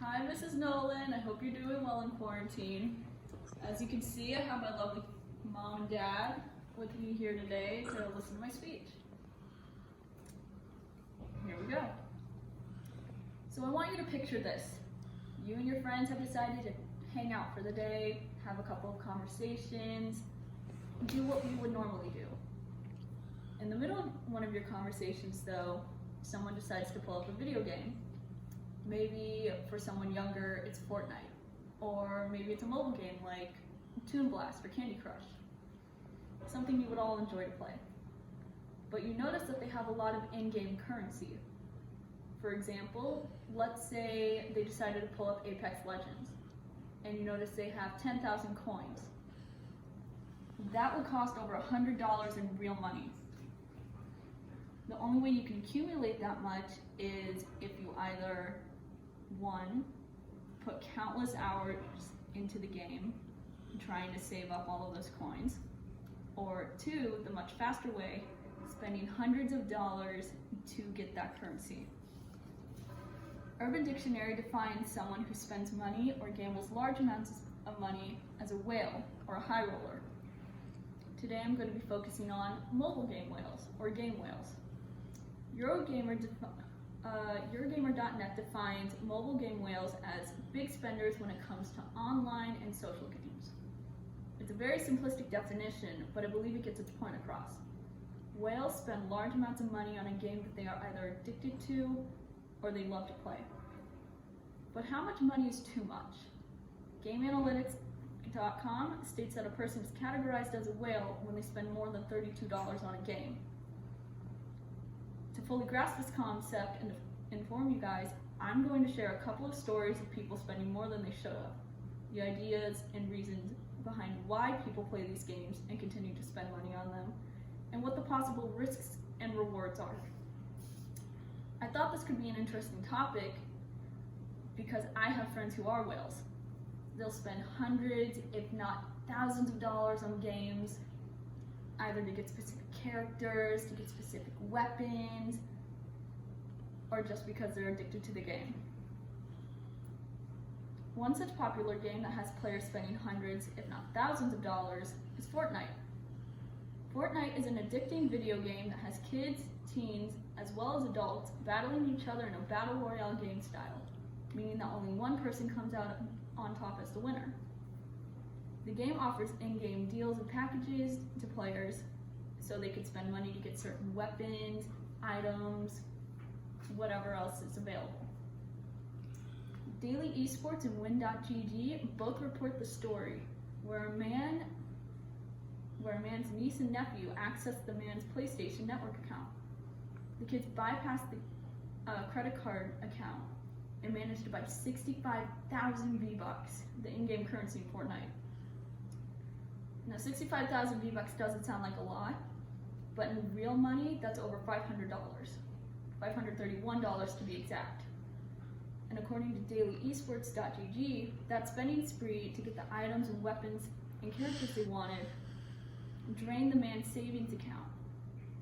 Hi, Mrs. Nolan. I hope you're doing well in quarantine. As you can see, I have my lovely mom and dad with me here today to listen to my speech. Here we go. So I want you to picture this. You and your friends have decided to hang out for the day, have a couple of conversations, do what we would normally do. In the middle of one of your conversations, though, someone decides to pull up a video game. Maybe for someone younger, it's Fortnite, or maybe it's a mobile game like Toon Blast or Candy Crush, something you would all enjoy to play. But you notice that they have a lot of in-game currency. For example, let's say they decided to pull up Apex Legends, and you notice they have 10,000 coins. That would cost over $100 in real money. The only way you can accumulate that much is if you either, one, put countless hours into the game trying to save up all of those coins, or two, the much faster way, spending hundreds of dollars to get that currency. Urban Dictionary defines someone who spends money or gambles large amounts of money as a whale or a high roller. Today I'm going to be focusing on mobile game whales or game whales. Eurogamer.net defines mobile game whales as big spenders when it comes to online and social games. It's a very simplistic definition, but I believe it gets its point across. Whales spend large amounts of money on a game that they are either addicted to or they love to play. But how much money is too much? GameAnalytics.com states that a person is categorized as a whale when they spend more than $32 on a game. To fully grasp this concept and to inform you guys, I'm going to share a couple of stories of people spending more than they should have, the ideas and reasons behind why people play these games and continue to spend money on them, and what the possible risks and rewards are. I thought this could be an interesting topic because I have friends who are whales. They'll spend hundreds, if not thousands of dollars on games, either to get specific characters, to get specific weapons, or just because they're addicted to the game. One such popular game that has players spending hundreds, if not thousands of dollars is Fortnite. Fortnite is an addicting video game that has kids, teens, as well as adults battling each other in a battle royale game style, meaning that only one person comes out on top as the winner. The game offers in-game deals and packages to players so they could spend money to get certain weapons, items, whatever else is available. Daily Esports and Win.gg both report the story where a man's niece and nephew accessed the man's PlayStation Network account. The kids bypassed the credit card account and managed to buy 65,000 V-Bucks, the in-game currency in Fortnite. Now 65,000 V-Bucks doesn't sound like a lot, but in real money, that's over $500. $531 to be exact. And according to dailyesports.gg, that spending spree to get the items and weapons and characters they wanted drained the man's savings account,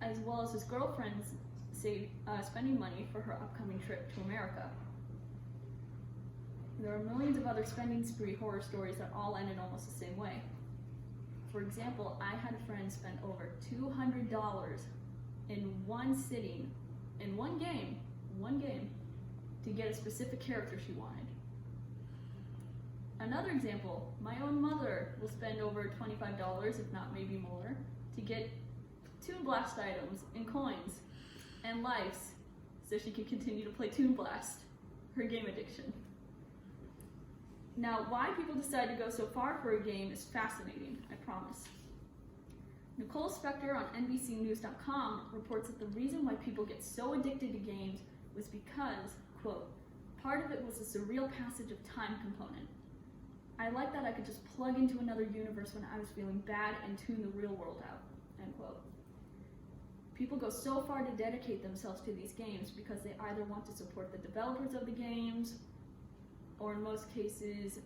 as well as his girlfriend's spending money for her upcoming trip to America. There are millions of other spending spree horror stories that all ended almost the same way. For example, I had a friend spend over $200 in one sitting, in one game, to get a specific character she wanted. Another example, my own mother will spend over $25, if not maybe more, to get Toon Blast items and coins and lives so she can continue to play Toon Blast, her game addiction. Now, why people decide to go so far for a game is fascinating, I promise. Nicole Spector on NBCNews.com reports that the reason why people get so addicted to games was because, quote, part of it was a surreal passage of time component. I like that I could just plug into another universe when I was feeling bad and tune the real world out, end quote. People go so far to dedicate themselves to these games because they either want to support the developers of the games, or in most cases,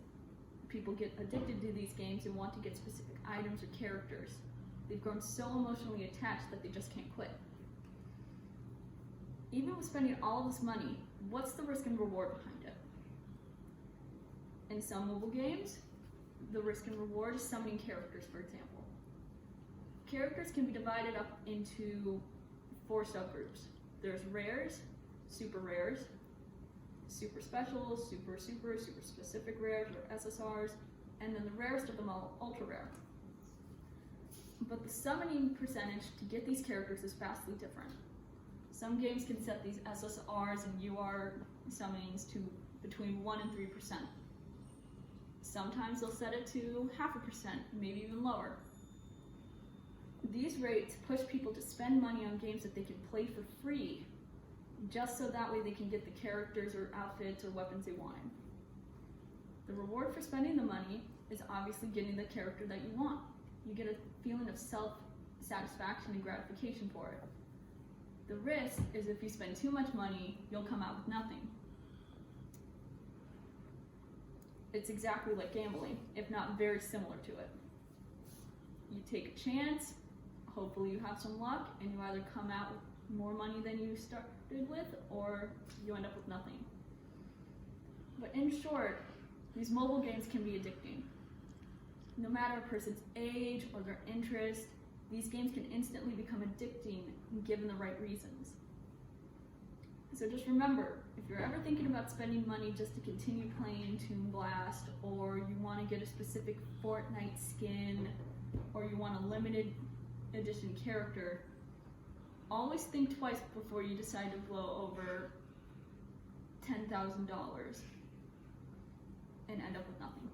people get addicted to these games and want to get specific items or characters. They've grown so emotionally attached that they just can't quit. Even with spending all of this money, what's the risk and reward behind it? In some mobile games, the risk and reward is summoning characters, for example. Characters can be divided up into 4 subgroups. There's rares, super rares, super specials, super specific rares, or SSRs, and then the rarest of them all, ultra rare. But the summoning percentage to get these characters is vastly different. Some games can set these SSRs and UR summonings to between 1 and 3%. Sometimes they'll set it to 0.5%, maybe even lower. These rates push people to spend money on games that they can play for free, just so that way they can get the characters or outfits or weapons they wanted. The reward for spending the money is obviously getting the character that you want. You get a feeling of self-satisfaction and gratification for it. The risk is if you spend too much money, you'll come out with nothing. It's exactly like gambling, if not very similar to it. You take a chance, hopefully you have some luck, and you either come out with more money than you started with, or you end up with nothing. But in short, these mobile games can be addicting. No matter a person's age or their interest, these games can instantly become addicting given the right reasons. So just remember, if you're ever thinking about spending money just to continue playing Toon Blast, or you want to get a specific Fortnite skin, or you want a limited edition character, always think twice before you decide to blow over $10,000 and end up with nothing.